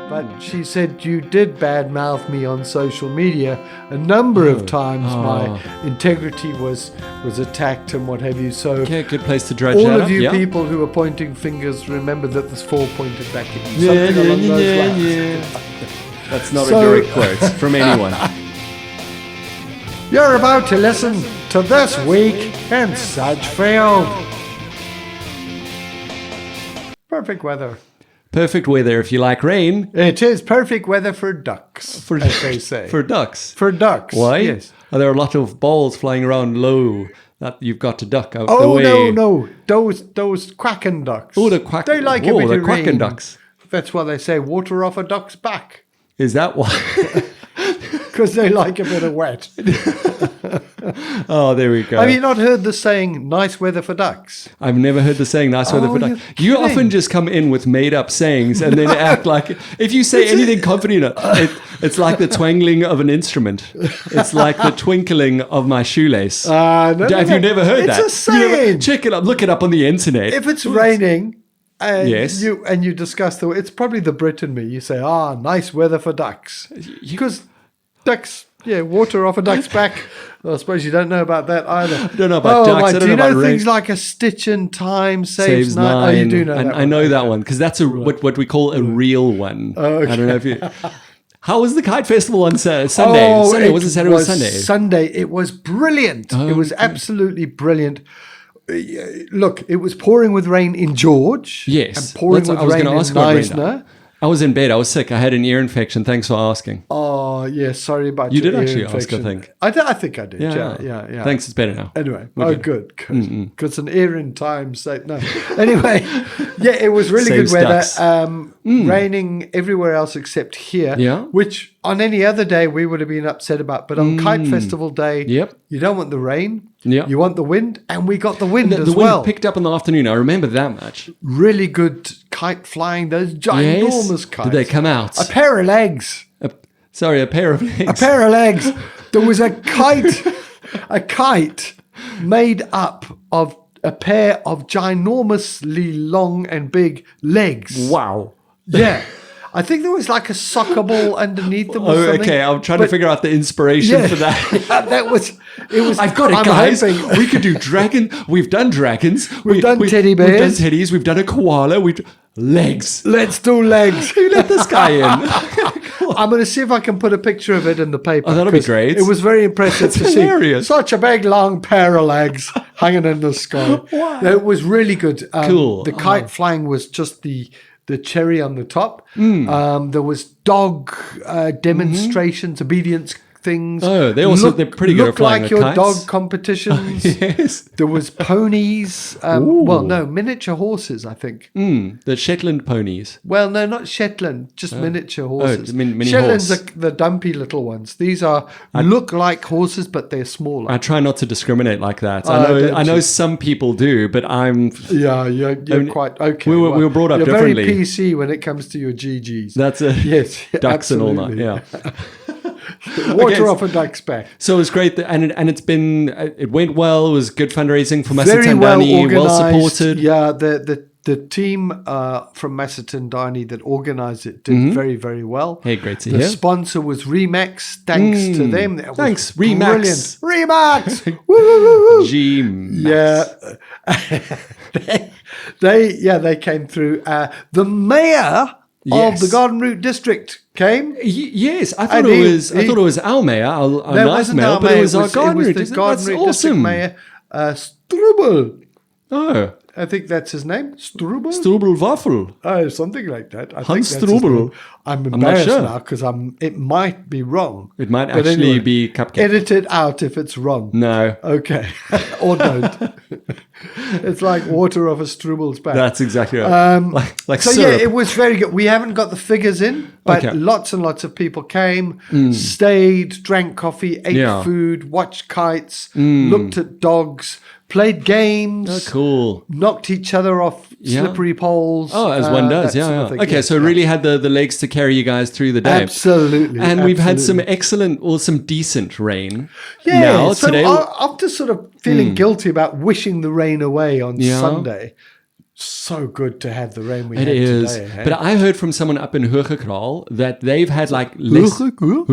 But she said you did badmouth me on social media a number of times. My integrity was attacked and what have you. So Okay, good place to dredge all that of up. you Yeah. people who are pointing fingers, remember that there's 4 pointed back at you. Yeah, Something along those yeah, lines. yeah. That's not So- a direct quote from anyone. You're about to listen to This Week in Sedgefield. Perfect weather. Perfect weather if you like rain. It is perfect weather for ducks, as they say. For ducks. For ducks. Why? Yes. Are there a lot of balls flying around low that you've got to duck out the Oh, way? no. Those quacking ducks. Oh, the quack. They like Whoa, a bit the of quacking rain. ducks. That's why they say water off a duck's back. Is that why? Because they like a bit of wet. Oh, there we go. Have you not heard the saying, nice weather for ducks? I've never heard the saying nice weather Oh, for ducks. you're You kidding. often just come in with made up sayings and then act like if you say anything confident, it's like the twangling of an instrument. It's like the twinkling of my shoelace. No, Have you never heard that? It's a You never- saying. check it up. Look it up on the internet. If it's raining and Yes. you discuss it's probably the Brit in me. You say, nice weather for ducks. Because ducks, water off a duck's back. Well, I suppose you don't know about that either. I don't know about ducks. I don't do know you know about things rain. like a stitch in time Saves nine? nine. Oh, you do know and that I one. know that one because that's what we call a real one. Okay. I don't know if you. How was the kite festival on Sunday? Oh, Sunday was it Saturday or Sunday? Sunday. It was brilliant. It was absolutely brilliant. Look, it was pouring with rain in George. Yes, And pouring that's with what I was rain gonna in ask about rain. Knysna. I was in bed. I was sick. I had an ear infection. Thanks for asking. Oh, yeah, sorry about You your did ear actually ask, I infection. think. I think I did. Yeah. Thanks. It's better now. Anyway, Okay. good. Because an ear in time save. No. Anyway, it was really Saves good weather. ducks. Raining everywhere else except here. Yeah. Which on any other day we would have been upset about. But on Kite Festival Day, Yep. you don't want the rain. Yeah. You want the wind. And we got the wind The as wind well. picked up in the afternoon. I remember that much. Really good kite flying. Those ginormous kites. Did they come out? A pair of legs. A pair of legs. A pair of legs. There was a kite made up of a pair of ginormously long and big legs. Wow. Yeah. I think there was like a soccer ball underneath them or Oh, something. okay. I'm trying to figure out the inspiration for that. That was, it was. I've got it, I'm guys. hoping- We could do dragon. We've done dragons. We've done teddy We've done bears. teddies. We've done a koala. Legs. Let's do legs. Who let this guy in? I'm going to see if I can put a picture of it in the paper. Oh, that'll be 'cause great. It was very impressive to hilarious. see such a big, long pair of legs hanging in the sky. Wow. It was really good. Cool. The kite flying was just the cherry on the top. Hmm. There was dog demonstrations, obedience things. Oh, they're pretty good at flying like the your kites. dog competitions. Yes. There was ponies. Miniature horses, I think. The Shetland ponies. Well, no, not Shetland, just miniature horses. mini Shetlands horse. are the dumpy little ones. These look like horses, but they're smaller. I try not to discriminate like that. don't I know you? some people do, but I'm. You're quite okay. we were brought up you're differently. very PC when it comes to your GGs. That's a Yes, ducks and all that. absolutely. Yeah. Water Okay, off a duck's back. So it was great, it went well. It was good fundraising for Very well Masatandani, well organised. supported. Yeah, the team from Masatandani that organised it did very, very well. Hey, great to The hear. sponsor was Remax. Thanks to them. That was Thanks, Remax. Brilliant. Remax. Woo, woo, woo, woo. G Max. Yeah. they came through. The mayor of Yes. the Garden Route District came. Yes, I And thought it was our mayor, our That nice wasn't mayor, our but mayor, it was our Garden Route. the Garden That's Route District awesome. mayor, Strubel. Oh, I think that's his name. Strubel? Strubel Waffel. Oh, something like that. I Hans think that's his Strubel. name. I'm not embarrassed sure. now because it might be wrong. It might But actually anyway, be Cupcake. Edit it out if it's wrong. No, Okay. Or don't. It's like water off a Strubel's back. that's exactly right. Like So syrup. it was very good. We haven't got the figures in, but Okay. lots and lots of people came, stayed, drank coffee, ate Yeah. food, watched kites, looked at dogs, played games, Oh, cool. knocked each other off Yeah. slippery poles. Oh, as one does, that yeah. sort of Yeah. thing. Okay, Yes, so it yeah. really had the legs to carry you guys through the day. Absolutely. And we've had some absolutely. excellent or some decent rain. Yeah, now, so today. I'm just sort of feeling guilty about wishing the rain away on Yeah. Sunday. So good to have the rain we It had is. today. Hey? But I heard from someone up in Hoogekral that they've had like less... Hoogekral.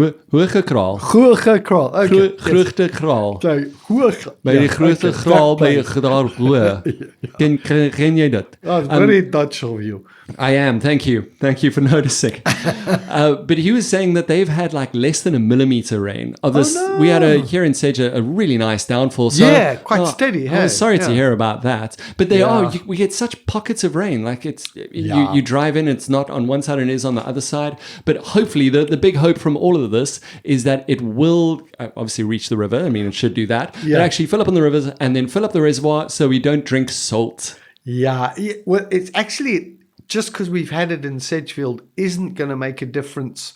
Hoogekral. Okay. Grote kraal. So, hoog. By die grote okay, kraal that by place. daar hoë. Ken jy dit? Oh, it's very Dutch of you. I am. Thank you. Thank you for noticing. But he was saying that they've had like less than a millimeter rain of this. no. We had here in Sedge a really nice downfall. So, Yeah, quite steady, I was hey? sorry to Yeah. hear about that. But they Yeah. we get such pockets of rain. Like it's Yeah. you drive in, it's not on one side and it is on the other side. But hopefully, the big hope from all of this is that it will obviously reach the river. I mean, it should do that. But Yeah. actually fill up on the rivers and then fill up the reservoir so we don't drink salt. Yeah. Well, it's actually just because we've had it in Sedgefield isn't going to make a difference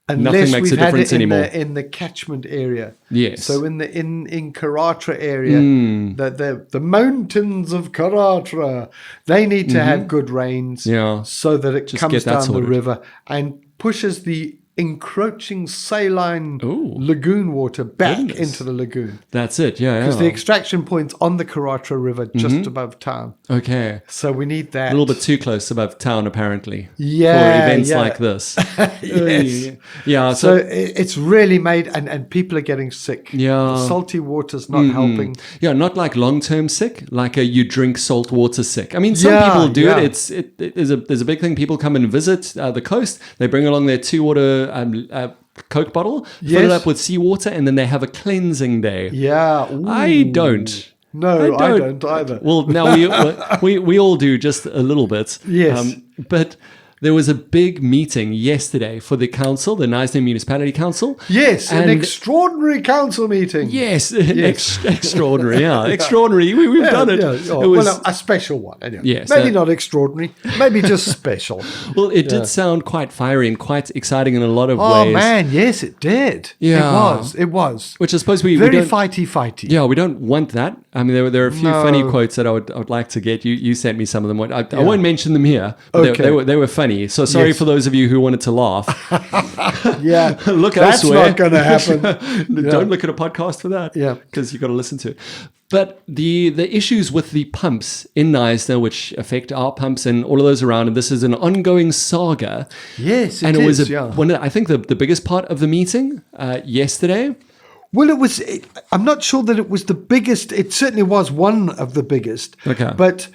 unless makes we've a had difference it anymore. in the catchment area. Yes. So in Karatra area, the mountains of Karatra, they need to have good rains, Yeah. so that it Just comes get that down the sorted. river and pushes the encroaching saline Ooh. lagoon water back Goodness. into the lagoon. That's it. Yeah. Because the extraction point's on the Karatra River, just above town. Okay. So we need that. A little bit too close above town, apparently. Yeah, For events yeah. like this. Yes. Yeah. So So, it's really made, and people are getting sick. Yeah. The salty water's not helping. yeah, not like long-term sick, like you drink salt water sick. I mean, some Yeah, people do yeah. it. There's a big thing. People come and visit the coast. They bring along their 2-water Coke bottle, fill it Yes. up with seawater, and then they have a cleansing day. Yeah. I Ooh. don't. No, I don't either. Well, now we all do just a little bit. Yes. But there was a big meeting yesterday for the council, the Knysna Municipality Council. Yes, an And- extraordinary council meeting. Yes, extraordinary. Yeah, extraordinary. We've done it. Yeah. Oh, It was, well, a special one. Anyway. Yes, Maybe not extraordinary. Maybe just special. well, it did sound quite fiery and quite exciting in a lot of Oh, ways. man. Yes, it did. Yeah. It was. Which I suppose we Very don't, fighty. Yeah, we don't want that. I mean, there are a few No. funny quotes that I would like to get. You sent me some of them. I won't mention them here. But Okay. they were funny. So sorry Yes. for those of you who wanted to laugh. Yeah. Look That's elsewhere. not going to happen. Don't look at a podcast for that. Yeah. Because you've got to listen to it. But the issues with the pumps in Knysna, which affect our pumps and all of those around, and this is an ongoing saga. Yes, and it was is, yeah. I think the biggest part of the meeting yesterday. Well, I'm not sure that it was the biggest. It certainly was one of the biggest. Okay. But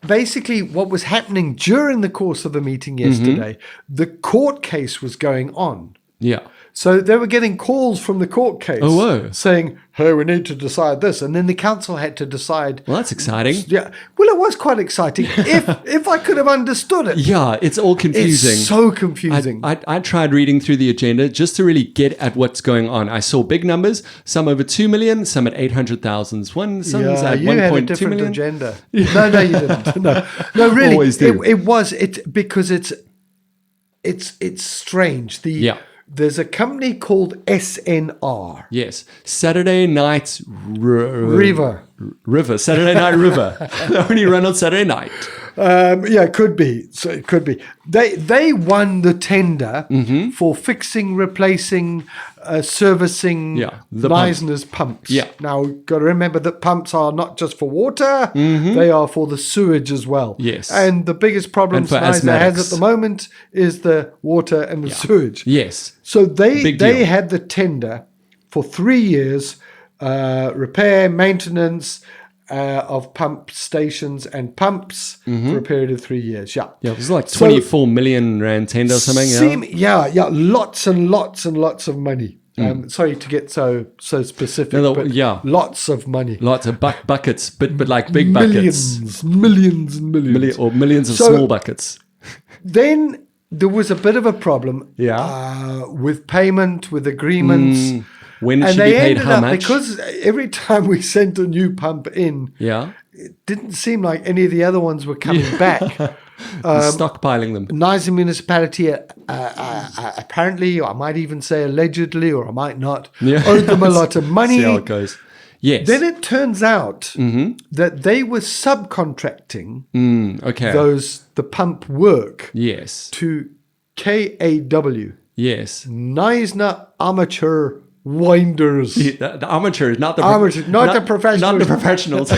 basically, what was happening during the course of the meeting yesterday, the court case was going on. Yeah. So they were getting calls from the court case Oh, whoa. saying, hey, we need to decide this. And then the council had to decide. Well, that's exciting. Yeah. Well, it was quite exciting if I could have understood it. Yeah, it's all confusing. It's so confusing. I tried reading through the agenda just to really get at what's going on. I saw big numbers, some over 2 million, some at 800,000. Some's at you had a 1.2 different million. agenda. No, you didn't. No, really. Always do. Because it's strange. Yeah. There's a company called SNR. Yes, Saturday night River. River. Saturday night river. They only run on Saturday night. Yeah, it could be. So it could be. They won the tender for fixing, replacing, servicing the Knysna's pumps. Yeah. Now, got to remember that pumps are not just for water; they are for the sewage as well. Yes. And the biggest problem And for Knysna has asthmatics. at the moment is the water and the sewage. Yes. So Big they deal. had the tender for 3 years, repair, maintenance of pump stations and pumps for a period of 3 years. Yeah. Yeah, it was like So- 24 million rand tender or something. Yeah. Lots and lots and lots of money. Sorry to get so specific, No, but yeah. lots of money. Lots of buckets, but like big buckets. Millions and millions. Or millions of So- small buckets. Then there was a bit of a problem with payment, with agreements. When And should they be paid ended how up, much? because every time we sent a new pump in, Yeah. it didn't seem like any of the other ones were coming back. Stockpiling them. Knysna municipality apparently, or I might even say allegedly, or I might not, owed them a lot of money. See how it goes. Yes. Then it turns out that they were subcontracting Okay. the pump work Yes. to KAW, Yes. Knysna Amateur Winders. The amateurs, not the Amateurs, not the professionals. Not the professionals.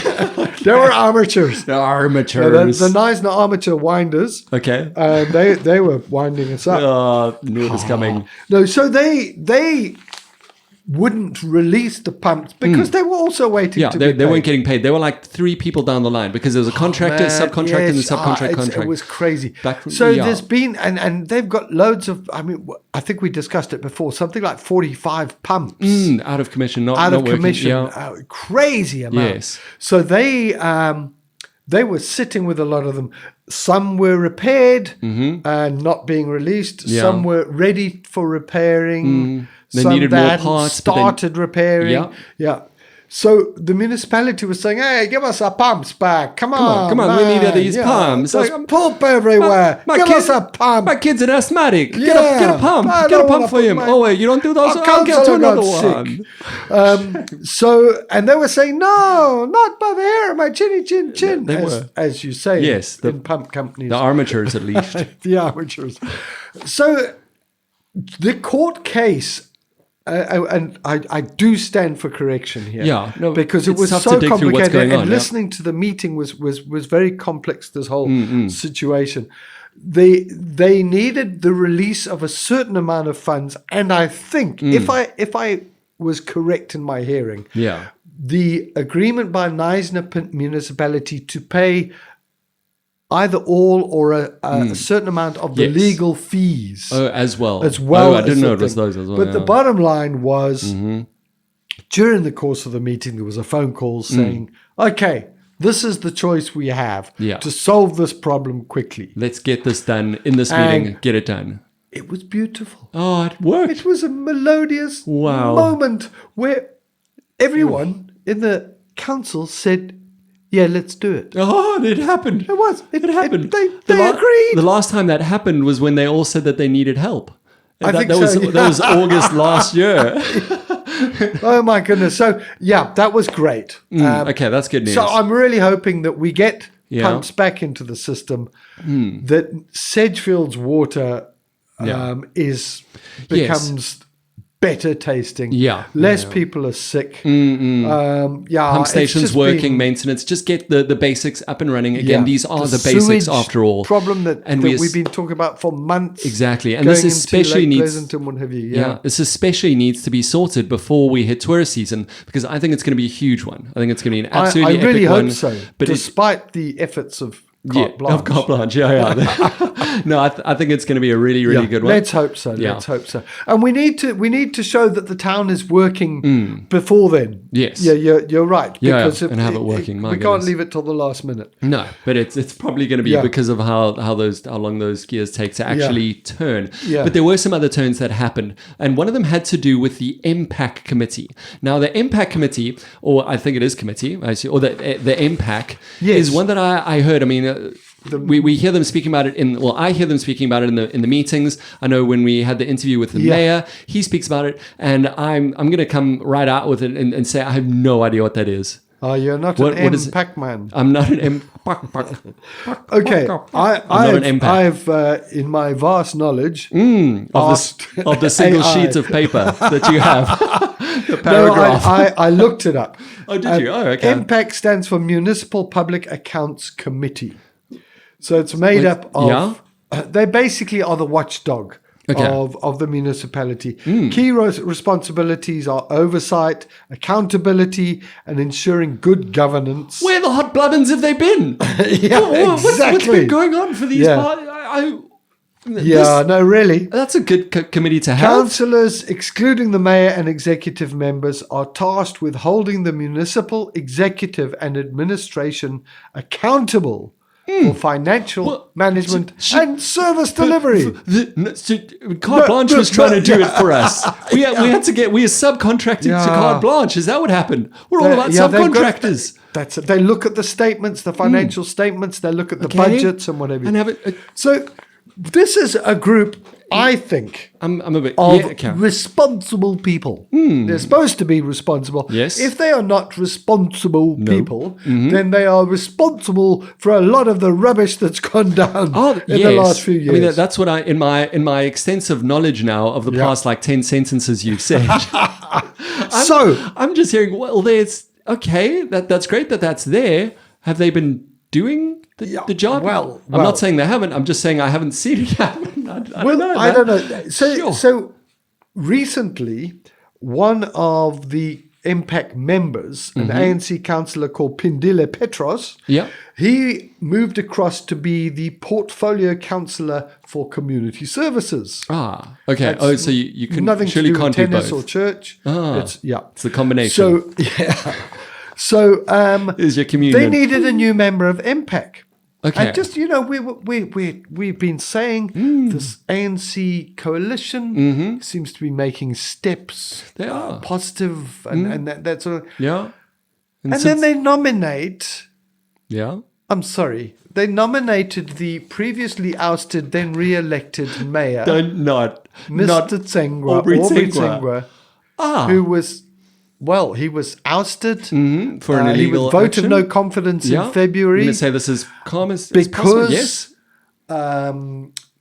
They were amateurs. The The armatures. Knysna amateur winders. Okay. And they were winding us up. Oh, knew it was coming. No, so they wouldn't release the pumps because they were also waiting Yeah, to they be paid. weren't getting paid. They were like 3 people down the line because there was a contractor, Man, subcontractor, and the yes. subcontract contract. It was crazy. Back from- So yeah. there's been, and they've got loads of, I mean, I think we discussed it before, something like 45 pumps. Out of commission, not Out of working. commission, Yeah. crazy amount. Yes. So they were sitting with a lot of them. Some were repaired and not being released. Yeah. Some were ready for repairing. They Some needed that more hadn't parts, but then- started repairing. Yeah. So the municipality was saying, "Hey, give us our pumps back! Come on, come on, we man. need these pumps. There's Like, pulp everywhere. Give us a pump." My kid's an asthmatic. Get Yeah. a pump. I Get a don't pump wanna for put him. my- Oh, wait, you don't do those? Our I'll get to councillor another got one. sick. So, and they were saying, "No, not by the hair of my chinny chin chin." They as, were. as you say, Yes, in pump companies, The armatures, at least. the amateurs. So, the court case. And I do stand for correction here. Yeah, no, because it it's was tough to so dig through what's complicated. going And on, yeah. listening to the meeting was very complex. This whole situation. They needed the release of a certain amount of funds, and I think if I was correct in my hearing, Yeah. the agreement by Knysna municipality to pay either all or a certain amount of the Yes. legal fees. Oh, as well. Oh, I didn't as know the it was thing. those as well. But yeah. the bottom line was, during the course of the meeting, there was a phone call saying, "Okay, this is the choice we have Yeah. to solve this problem quickly." Let's get this done in this meeting. Get it done. It was beautiful. Oh, it worked. It was a melodious Wow. moment where everyone in the council said, "Yeah, let's do it." Oh, it happened. It was. It happened. They agreed. The last time that happened was when they all said that they needed help. I think that so, was that was August last year. Oh my goodness! So yeah, that was great. Okay, that's good news. So I'm really hoping that we get Yeah. pumps back into the system. That Sedgefield's water Yeah. becomes better tasting. Yeah. Less Yeah. people are sick. Pump it's stations just working, been- maintenance. Just get the basics up and running again. Yeah. These are the basics sewage after all. problem that And that we- we've been talking about for months. Exactly, and going this into especially Lake needs. Pleasanton, what have you? Yeah, this especially needs to be sorted before we hit tourist season because I think it's going to be a huge one. I think it's going to be an I absolutely really epic hope one. so. But despite the efforts of Carte Blanche. Of Carte Blanche, yeah. No, I think it's going to be a really, really good one. Let's hope so. Yeah. Let's hope so. And we need to show that the town is working before then. Yes. Yeah, you're right. Yeah, Because and have it working. My we can't goodness. leave it till the last minute. No, but it's probably going to be Yeah. because of how long those gears take to actually turn. Yeah. But there were some other turns that happened, and one of them had to do with the MPAC committee. Now, the MPAC committee, or I think it is committee, actually, or the MPAC, Yes. is one that I heard. I mean. We hear them speaking about it I hear them speaking about it in the meetings. I know when we had the interview with the mayor, he speaks about it, and I'm going to come right out with it and say I have no idea what that is. Oh, you're not What an is it? MPAC man. I'm not an Okay, I'm not an MPAC. I've in my vast knowledge of the single AI. sheets of paper that you have. The No, paragraph. I looked it up. Oh, did you? Oh, okay. MPAC stands for Municipal Public Accounts Committee. So it's made up of. yeah? They basically are the watchdog Okay. of the municipality. Key responsibilities are oversight, accountability, and ensuring good governance. Where the hot bloodens have they been? Yeah, What's exactly. been going on for these Yeah. parties? Yeah, no, really. That's a good committee to have. Councillors, excluding the mayor and executive members, are tasked with holding the municipal executive and administration accountable for financial management and service delivery. Carte Blanche was trying to do it for us. We had to get. We are subcontracting to Yeah. Carte Blanche. Is that what happened? We're all about they've got- subcontractors. That's it. They look at the statements, the financial statements. They look at the Okay. budgets and whatever. And have it. So this is a group, I think, I'm a bit. of Yeah, okay. responsible people. They're supposed to be responsible. Yes. If they are not responsible people, Mm-hmm. then they are responsible for a lot of the rubbish that's gone down in the last few years. I mean, that's what I in my extensive knowledge now of the past like 10 sentences you've said. So I'm just hearing. Well, there's okay. That's great that that's there. have they been doing the job? well- I'm not saying they haven't. I'm just saying I haven't seen it happen. I don't know. I man. don't know. Sure. So recently, one of the MPAC members, an ANC councillor called Pindile Petros, Yeah. he moved across to be the portfolio councillor for community services. Okay. So you can Nothing surely to do can't with do tennis both. or church. It's the combination. So yeah. So Is your communion. they needed a new member of MPAC. Okay. And just, we've been saying this ANC coalition seems to be making steps. They are. Positive and that sort of. Yeah. And then they nominate, Yeah. I'm sorry, they nominated the previously ousted, then re-elected mayor, Not Mr. Tsengwa, Aubrey Aubrey Tsengwa. Tsengwa, who was, he was ousted. For an He illegal was vote action. of no confidence in I'm February. going to say this as calm as possible. Because Yes.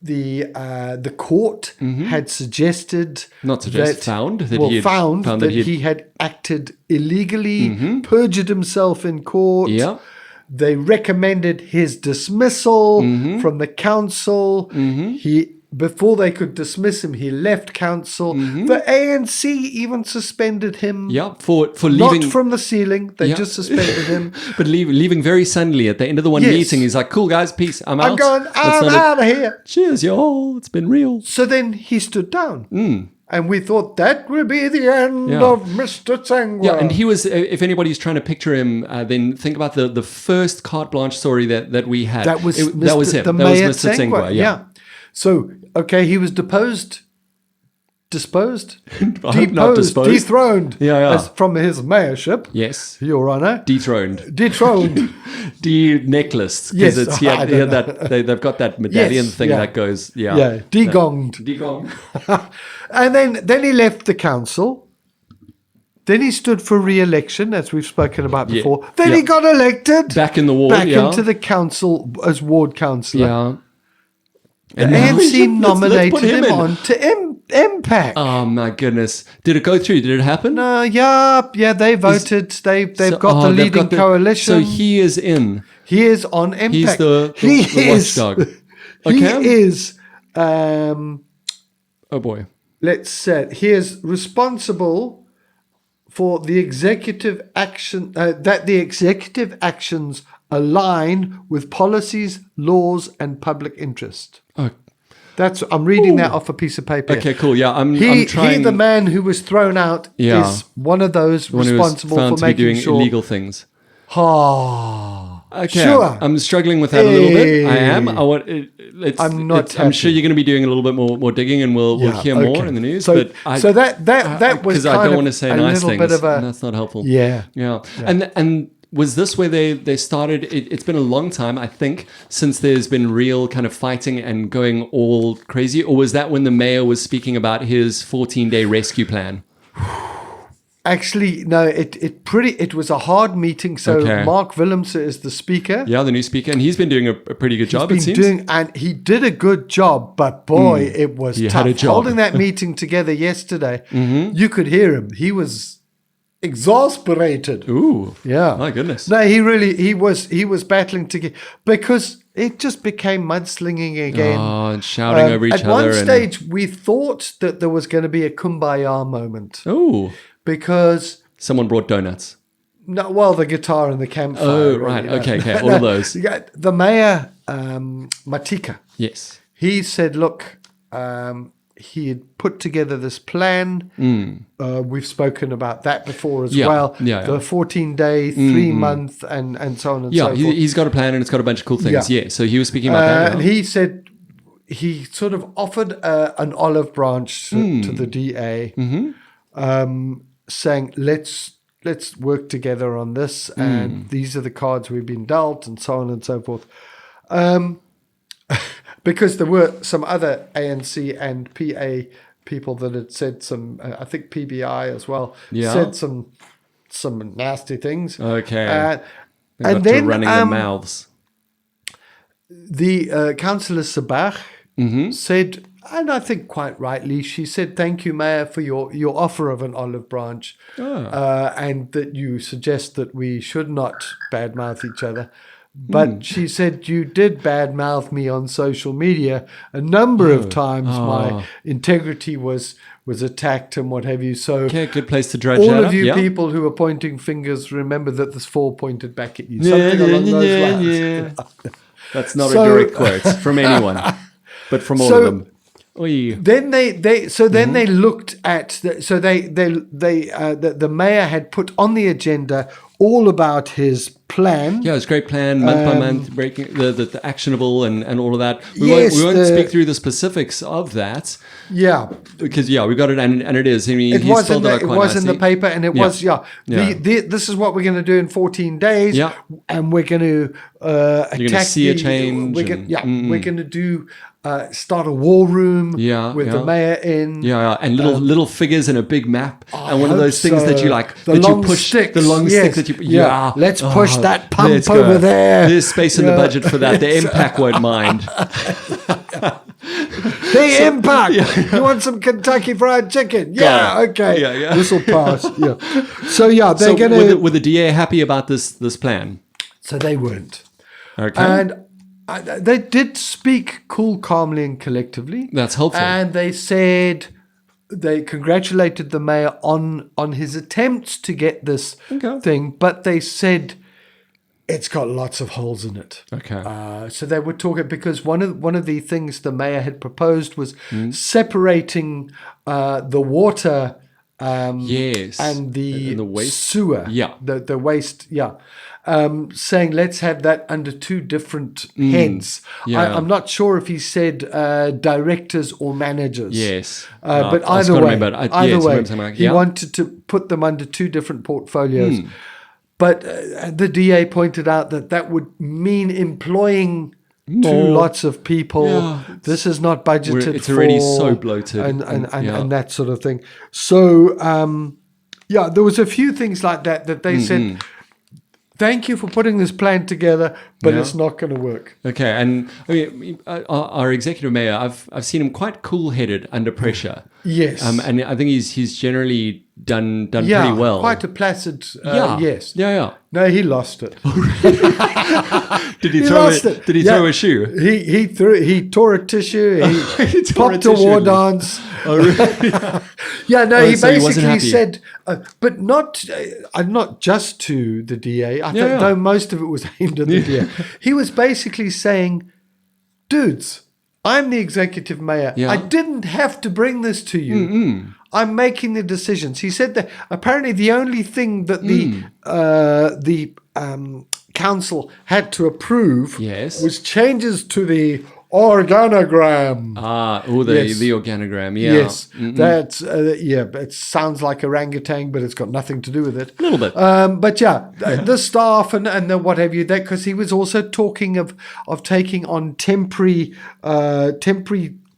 the court had suggested Not suggest, found that he had found found that that he he had acted illegally, perjured himself in court. Yeah. They recommended his dismissal from the council. Before they could dismiss him, he left council. The ANC even suspended him. Yeah. For leaving. Not from the ceiling. They Yeah. just suspended him. But leaving very suddenly at the end of the one Yes. meeting. He's like, cool, guys, peace. I'm out. I'm going, That's I'm not out of here. Cheers, y'all. It's been real. So then he stood down. And we thought that will be the end Yeah. of Mr. Tsengwa. Yeah, and he was, if anybody's trying to picture him, then think about the first carte blanche story that we had. That was him. the That was Mayor Mr. Tsengwa. Yeah. So, okay, he was disposed, I hope not disposed. dethroned Yeah. as from his mayorship, Yes. Your Honour. Dethroned. Dethroned. De-necklaced. Yes, Because I don't know. they've got that medallion Yes, thing yeah. that goes, yeah, degonged. Degong. And then he left the council. Then he stood for re-election, as we've spoken about Yeah. before. Then Yeah. he got elected. Back in the ward, Back yeah. into the council as ward councillor. Yeah. The now ANC let's put nominated him him in. on to MPAC. Oh, my goodness. Did it go through? Did it happen? Yeah, they voted. They've got the they've leading got the- coalition. So he is in. He is on MPAC. He's the watchdog. He Okay. is. Oh, boy. Let's say he is responsible for the executive action that the executive actions align with policies, laws, and public interest. Oh, I'm reading that off a piece of paper. okay, cool. Yeah, I'm He, trying. the man who was thrown out, Yeah. is one of those one who was responsible found for to be making doing sure. illegal things. Okay, Okay, I'm struggling with that a little bit. I am. I want. I'm sure you're going to be doing a little bit more digging, and we'll hear more in the news. So, but that was because I kind don't of want to say a nice little things. bit of a and that's not helpful. yeah. And was this where they started? It's been a long time, I think, since there's been real kind of fighting and going all crazy. Or was that when the mayor was speaking about his 14-day rescue plan? Actually, no. It was a hard meeting. So Okay. Mark Willemse is the speaker. Yeah, the new speaker, and he's been doing a pretty good job. It seems. And he did a good job, but boy, it was He tough. had a job. Holding that meeting together yesterday, you could hear him. He was exasperated. Ooh, Yeah. my goodness. No, he was battling to get, because it just became mudslinging again. Oh, and shouting over each At other. one and- stage, we thought that there was going to be a kumbaya moment Oh, because someone brought donuts. no, well, the guitar and the campfire. Oh, right. Okay. All of those. Yeah, the mayor, Matika, Yes. he said, look, he had put together this plan. We've spoken about that before as well. Yeah. The 14-day, 3-month, and so on and so Yeah, forth. he's got a plan and it's got a bunch of cool things. Yeah. Yeah. So he was speaking about that. And he said he sort of offered an olive branch to the DA, saying, let's work together on this, and these are the cards we've been dealt, and so on and so forth. Because there were some other ANC and PA people that had said some, I think PBI as well, said some nasty things. Okay. They and got to then running their mouths. the Councillor Sabach said, And I think quite rightly, she said, "Thank you, Mayor, for your offer of an olive branch, and that you suggest that we should not badmouth each other." But she said, "You did badmouth me on social media a number of times. My integrity was attacked and what have you. So, Okay, good place to dredge all that of up. you Yeah. people who are pointing fingers, remember that there's 4 pointed back at you." Something along those lines. That's not So- a direct quote from anyone, but from all of them. Oy. Then they looked at the mayor had put on the agenda all about his plan. Yeah, it's a great plan, month by month, breaking the actionable and all of that. We Yes, won't speak through the specifics of that Yeah, because we got it and it is. I mean, it he was spelled in it out the, it quite was in the nicely. paper, and it Yeah. was Yeah. This is what we're going to do in 14 days. Yeah. And we're going to attack. see a change We're and- gonna, we're going to do start a war room. Yeah, with yeah. the mayor in. Yeah, and little figures and a big map, and one of hope those things that you so. like, The that you long push, sticks, the long yes. stick that you, Yeah. Let's push that pump let's go. over there. There's space in the Yeah. budget for that. The impact won't mind. The impact. You want some Kentucky Fried Chicken? Yeah, Go. okay. Yeah. This will pass. Yeah. So they're So going to. were the DA happy about this plan? So they weren't. Okay, And they did speak cool, calmly, and collectively. that's helpful. And they said they congratulated the mayor on his attempts to get this Okay. thing, but they said it's got lots of holes in it. Okay. So they were talking because one of the things the mayor had proposed was Hmm. separating the water. Yes. And the waste? sewer. Yeah. The waste. Yeah. Saying let's have that under two different heads. Yeah. I'm not sure if he said directors or managers. Yes. But I was either gonna way, remember. either way, something like- he yeah. wanted to put them under two different portfolios. Hmm. But the DA pointed out that would mean employing More. lots of people. Yeah. This is not budgeted It's already for, so bloated. and Yeah. and that sort of thing. So there was a few things like that they said. Thank you for putting this plan together, but Yeah. it's not going to work. Okay, and I mean, our executive mayor, I've seen him quite cool-headed under pressure. Yes. And I think he's generally done Yeah, pretty well. quite a placid. yeah. Yes. Yeah. No, he lost it. Did he He throw lost it. Did he Yeah. throw a shoe? He tore a tissue. He tore a popped a tissue, war didn't he? dance. Oh, really? Yeah, no, Oh, he so he wasn't basically happy. said, but not just to the DA. I think Yeah. though most of it was aimed at the DA. He was basically saying, dudes, I'm the executive mayor. Yeah. I didn't have to bring this to you. I'm making the decisions. He said that apparently the only thing that the council had to approve Yes. was changes to the organogram. The organogram. Yeah. Yes, that's it sounds like orangutan, but it's got nothing to do with it. A little bit. But yeah, the staff and the what have you. That because he was also talking of taking on temporary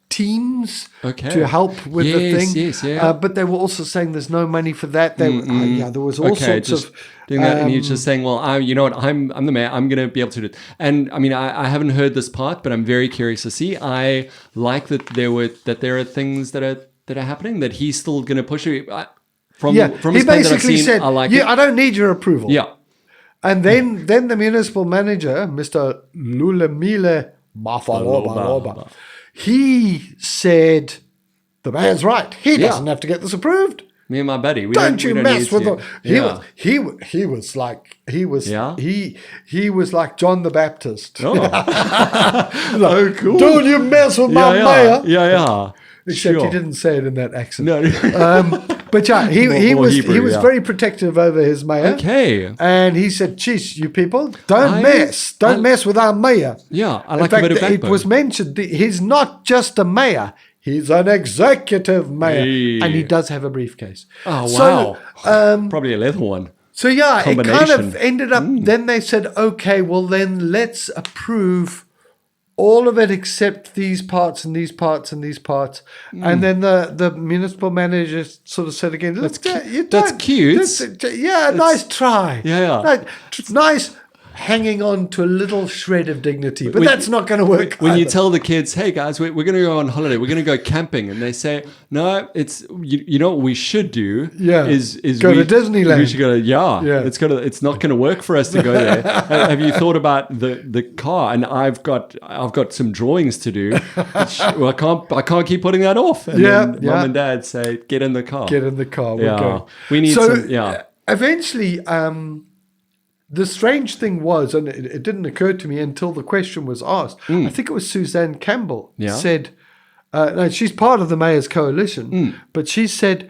teams Okay. to help with the Yes, thing. yes, yeah. But they were also saying there's no money for that. There was all sorts just of. doing that, and he's just saying, "Well, you know what? I'm the mayor. I'm going to be able to do it." And I mean, I haven't heard this part, but I'm very curious to see. I like that there are things that are happening that he's still going to push it. From he his plan that I've basically seen, said, I like "Yeah, it. I don't need your approval." Yeah. And then the municipal manager, Mr. Lulemile Mafaloba, he said, the mayor's right. He doesn't have to get this approved. Me and my buddy. We Don't you we mess need with to- him. Yeah. He was like Yeah? he was like John the Baptist. Oh. Like, cool. Don't you mess with my mayor. Yeah. Except he Sure. didn't say it in that accent. No. But yeah, he More was Hebrew, was yeah. very protective over his mayor. Okay. And he said, "Geez, you people, don't mess with our mayor." Yeah, I In like fact, a bit of it backbone. was mentioned that he's not just a mayor; he's an executive mayor, Hey. and he does have a briefcase. Oh, So, wow. Probably a leather one. So yeah, it kind Combination. of ended up. Then they said, "Okay, well then let's approve all of it except these parts and these parts and these parts." And then the municipal manager sort of said again, That's cute. nice try. Yeah. Nice. hanging on to a little shred of dignity. But that's not going to work. When you tell the kids, hey guys, we're going to go on holiday, we're going to go camping, and they say, no, it's you know what we should do is go to Disneyland. We should go to it's not going to work for us to go there. Have you thought about the car? And I've got some drawings to do. I can't keep putting that off. And then mom and dad say, get in the car. Get in the car. We'll go. We need Eventually, the strange thing was, and it didn't occur to me until the question was asked, I think it was Suzanne Campbell said, no, she's part of the Mayor's Coalition, but she said,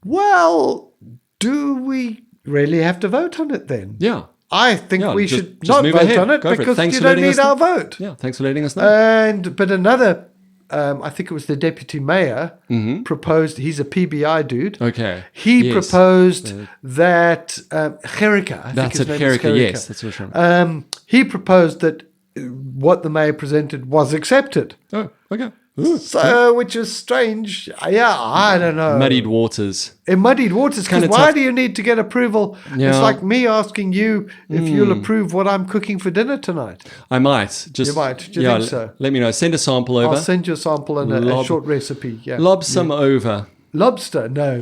well, do we really have to vote on it then? Yeah. I think we should not vote on it because you don't need our vote. Yeah, thanks for letting us know. But another... I think it was the deputy mayor proposed. He's a PBI dude. Okay. He proposed that Gericka. That's it, Gericka. Yes, that's what I'm. He proposed that what the mayor presented was accepted. Oh, okay. Which is strange. Yeah, I don't know. Muddied waters. In muddied waters, because why do you need to get approval? Yeah. It's like me asking you if you'll approve what I'm cooking for dinner tonight. I might. You might. Do you think so? Let me know. Send a sample over. I'll send you a sample and a short recipe. Yeah. Lob some over. Lobster? No.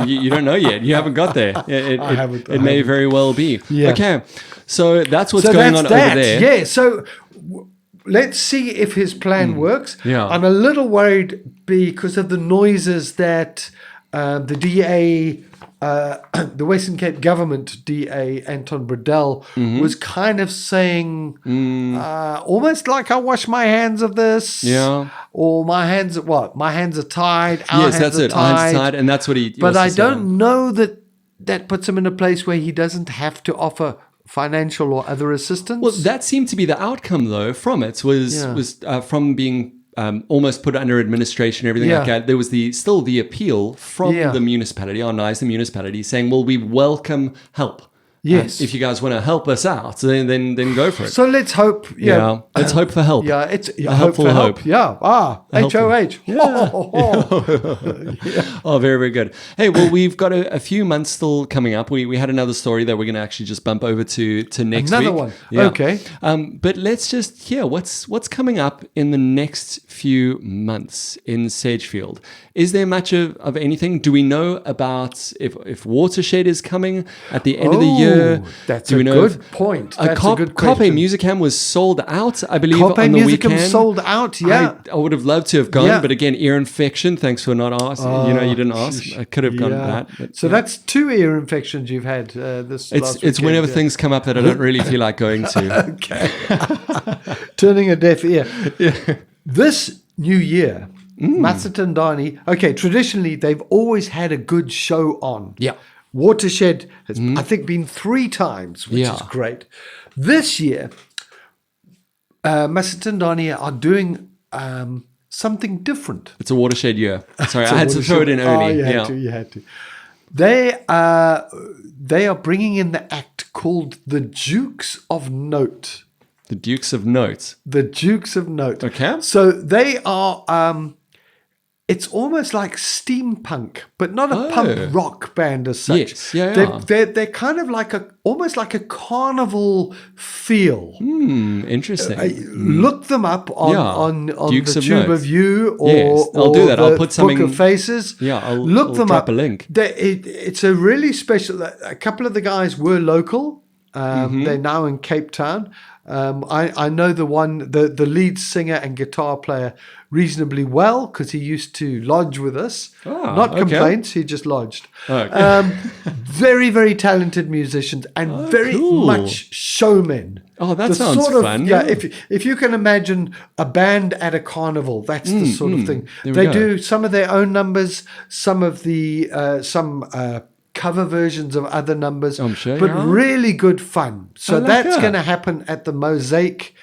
You don't know yet. You haven't got there. I haven't. It may very well be. Yeah. Okay. So that's what's going on over there. Yeah. So... let's see if his plan works. Yeah. I'm a little worried because of the noises that the DA, the Western Cape government DA, Anton Bredell, was kind of saying almost like, I wash my hands of this. Yeah. Or my hands are what? My hands are tied. Our yes, that's it. Our hands are tied. And that's what he But I don't know that puts him in a place where he doesn't have to offer financial or other assistance. Well, that seemed to be the outcome, though, from it was from being almost put under administration and everything like that. There was still the appeal from the municipality, our Knysna municipality, saying, well, we welcome help. Yes. If you guys want to help us out, then go for it. So let's hope. Yeah. Let's hope for help. Yeah. It's a hopeful hope. Yeah. HOH. Oh, very, very good. Hey, well, we've got a few months still coming up. We had another story that we're going to actually just bump over to next week. Another one. Yeah. Okay. But let's just hear what's coming up in the next few months in Sagefield. Is there much of anything? Do we know about if Watershed is coming at the end of the year? That's a good point. That's a good question. Carpe Musicam was sold out, I believe, Carpe on the Musicam weekend. sold out, yeah. I would have loved to have gone, but again, ear infection. Thanks for not asking. You didn't ask. I could have gone that. But, so that's 2 ear infections you've had this last weekend. It's whenever things come up that I don't really feel like going to. Okay. Turning a deaf ear. Yeah. This new year, Matsatandani, traditionally they've always had a good show on. Yeah. Watershed has, I think, been 3 times, which is great. This year, Matsatandani are doing something different. It's a Watershed year. Sorry, I had to throw it in early. You had to. They are bringing in the act called the Dukes of Note. The Dukes of Note. The Dukes of Note. Okay. So they are... it's almost like steampunk, but not a punk rock band as such. Yes, They're kind of like almost like a carnival feel. Interesting. Look them up on Dukes the Tube of You or I'll do that. I'll put something. Book of Faces. Yeah, I'll them drop up. A link. It's a really special. A couple of the guys were local. They're now in Cape Town. I know the lead singer and guitar player reasonably well because he used to lodge with us. Not complaints, he just lodged. Very, very talented musicians and very much showmen. Oh, that sounds fun. Yeah, if you can imagine a band at a carnival, that's the sort of thing. They do some of their own numbers, some of the cover versions of other numbers, I'm sure, but really good fun. So that's going to happen at the Mosaic,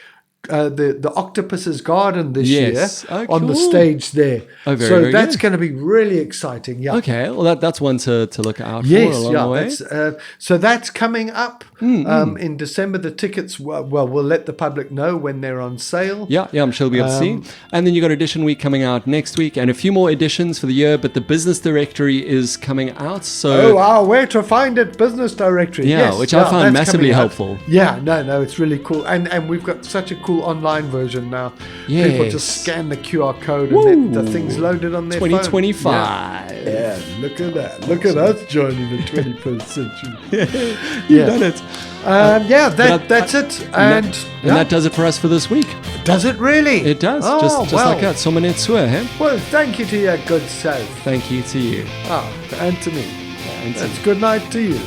the Octopus's Garden this year on the stage there. So that's going to be really exciting. Yeah. Okay. Well, that's one to look out for. Yes. Along the way. So that's coming up. in December. The tickets, we'll let the public know when they're on sale. Yeah, I'm sure we'll be able to see. And then you got Edition Week coming out next week, and a few more editions for the year. But the business directory is coming out. So where to find it? Business directory. Yeah, yes, which I found that's massively coming out. helpful. Yeah, no, it's really cool, and we've got such a cool online version now. Yes. People just scan the QR code and then the thing's loaded on their phone. 2025. Yeah, look at that. Look at us joining the 21st century. You've done it. That's it. And that does it for us for this week. Does it really? It does. Oh, just like that. Somanet Sue, hey? Well, thank you to your good self. Thank you to you. And to me. That's good night to you.